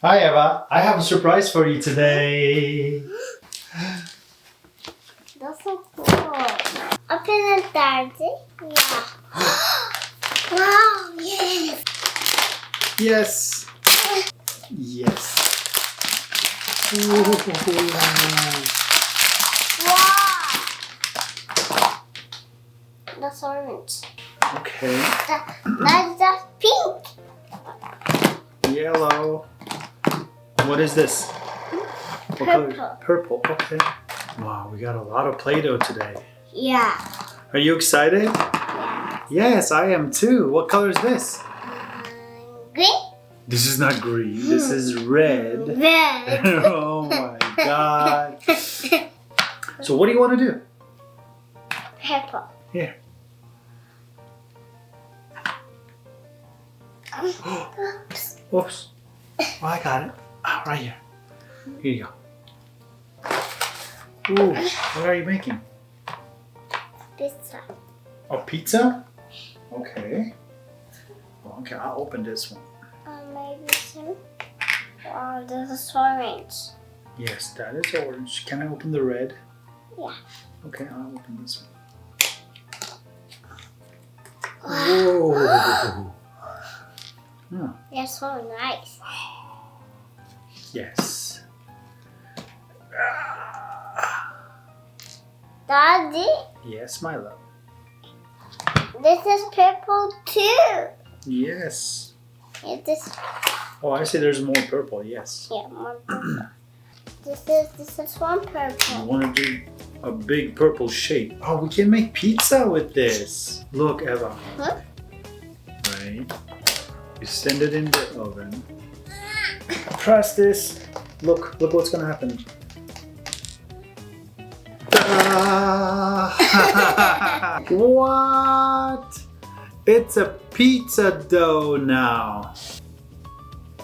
Hi Eva, I have a surprise for you today. That's so cool. Open it, Daddy. Yeah. Wow, yes. Yes. Yes. Ooh. Wow. That's orange. Okay. That's pink. Yellow. What is this? What color? Purple. Okay. Wow, we got a lot of Play-Doh today. Yeah. Are you excited? Yeah. Yes, I am too. What color is this? Green. This is not green. This is red. Red. Oh my God. So what do you want to do? Purple. Here. Oops. Oops. Oh, I got it. Right here. Here you go. Ooh, what are you making? Pizza. A pizza? Okay. Okay, I'll open this one. Maybe some. Wow, this is orange. Yes, that is orange. Can I open the red? Yeah. Okay, I'll open this one. Wow. Whoa. Oh, They're so nice. yes. Daddy, Yes, my love. this is purple too. Yes. Is this? Oh, I see there's more purple. Yes. Yeah, more purple. This is one I purple. want to do a big purple shape. Oh, we can make pizza with this. Look, Eva. Huh? Right. You send it in the oven. Press this. Look what's gonna happen. Ta-da! What? It's a pizza dough now.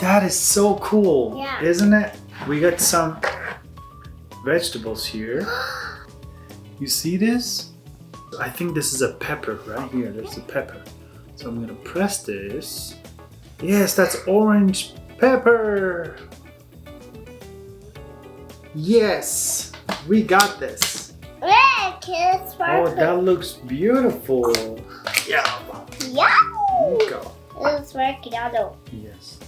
That is so cool, Yeah. isn't it? We got some vegetables here. You see this? I think this is a pepper right here. There's a pepper. So I'm gonna press this. Yes, that's orange pepper. Yes, we got this. Red, it's purple. Oh, that looks beautiful. Yeah. Yeah. There you go. It's working out. Yes.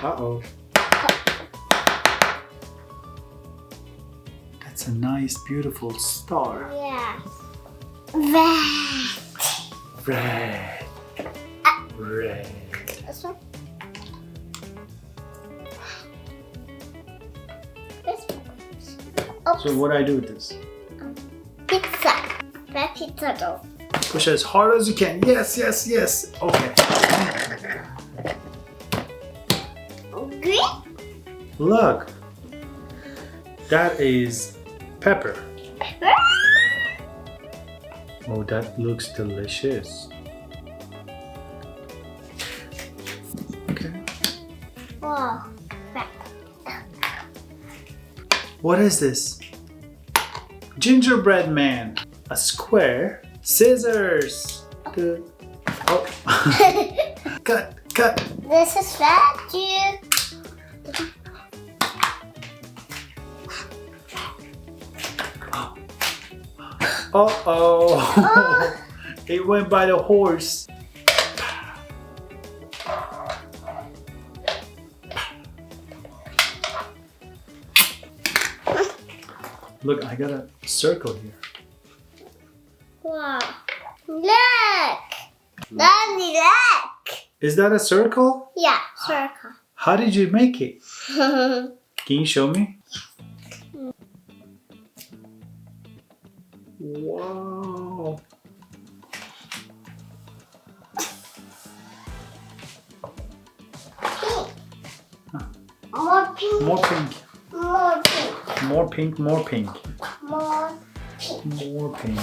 Uh-oh. That's a nice, beautiful star. Yeah. Red. Red. Red. This one. This one. Oops. So what do I do with this? Pizza. Red pizza dough. Push as hard as you can. Yes, yes, yes. Okay. Green. Look. That is pepper. Pepper. Oh, that looks delicious. Okay. Wow. Red. What is this? Gingerbread man. A square. Scissors. Good. Oh. Cut, cut. This is red too. Uh-oh. It went by the horse. Look, I got a circle here. Wow. Look. Daddy, look. Is that a circle? Yeah, circle. How did you make it? Can you show me? Wow. More pink. More pink. More pink. More pink, more pink. More pink. More pink.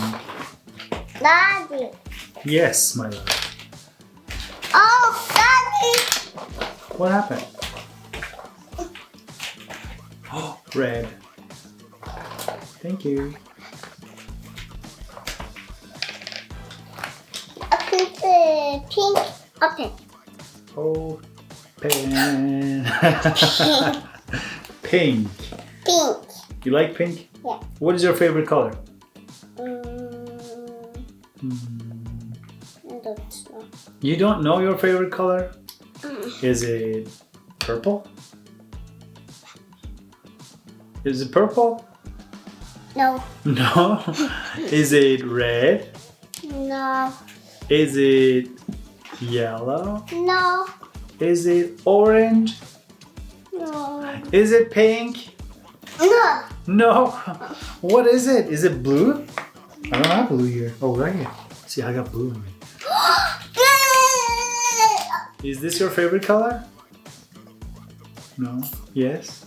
Daddy. Yes, my love. Oh, Daddy. What happened? Oh, red. Thank you. Open the pink. Open. Open. Pink. Pink. You like pink? Yeah. What is your favorite color? I don't know. You don't know your favorite color? Is it purple? Is it purple? No. No. Is it red? No. Is it yellow? No. Is it orange? No. Is it pink? No. No. What is it? Is it blue? I don't have blue here. Oh, right here. See, I got blue in me. Is this your favorite color? No. Yes?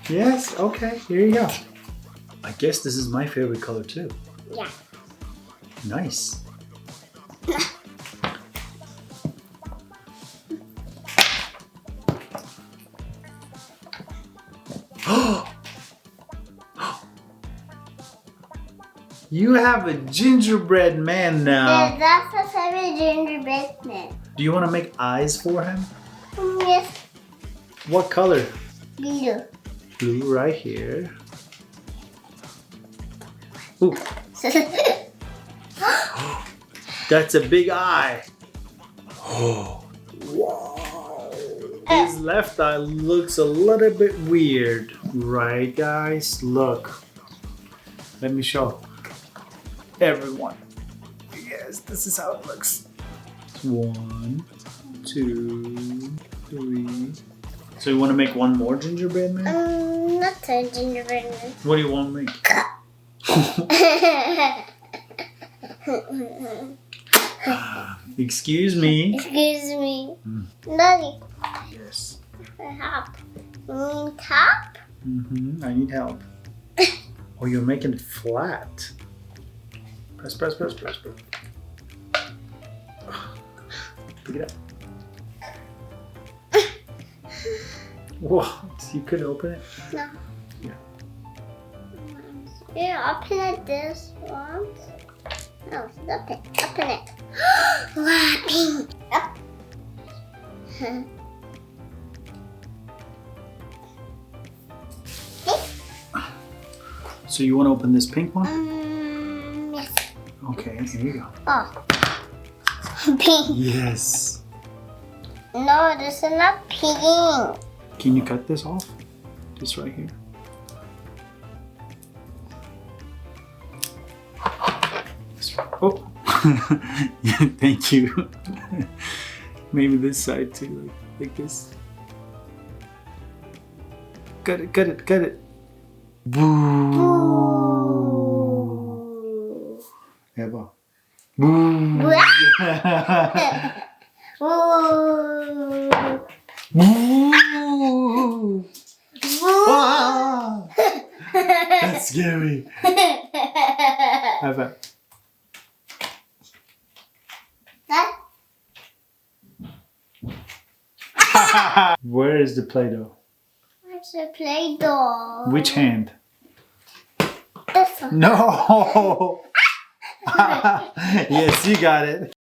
Yes? Okay, here you go. I guess this is my favorite color too. Yeah. Nice. You have a gingerbread man now. Yeah, that's the favorite gingerbread man. Do you want to make eyes for him? Yes. What color? Blue. Blue right here. Ooh, that's a big eye. Oh, wow. His left eye looks a little bit weird. Right, guys? Look. Let me show everyone. Yes, this is how it looks. 1, 2, 3. So you want to make one more gingerbread man? Not a gingerbread man. What do you want to make? Excuse me. Excuse me. Daddy. Yes. Help. You need help? I need help. Oh, you're making it flat. Press, press, press, press, press. Pick it up. Whoa, you couldn't open it? No. Yeah. Yeah, open it this once. No, open it. Open it. Wow, pink. Up. So you want to open this pink one? Yes. Okay, here you go. Oh. Pink. Yes. No, this is not pink. Can you cut this off? Just right here. Oh, yeah, thank you. Maybe this side too, like this. Cut it, cut it, cut it. Boo. Eva. Boo. Boo. Ah! That's scary. Eva. Where is the Play-Doh? Where's the Play-Doh? Which hand? This one. No! Yes, you got it.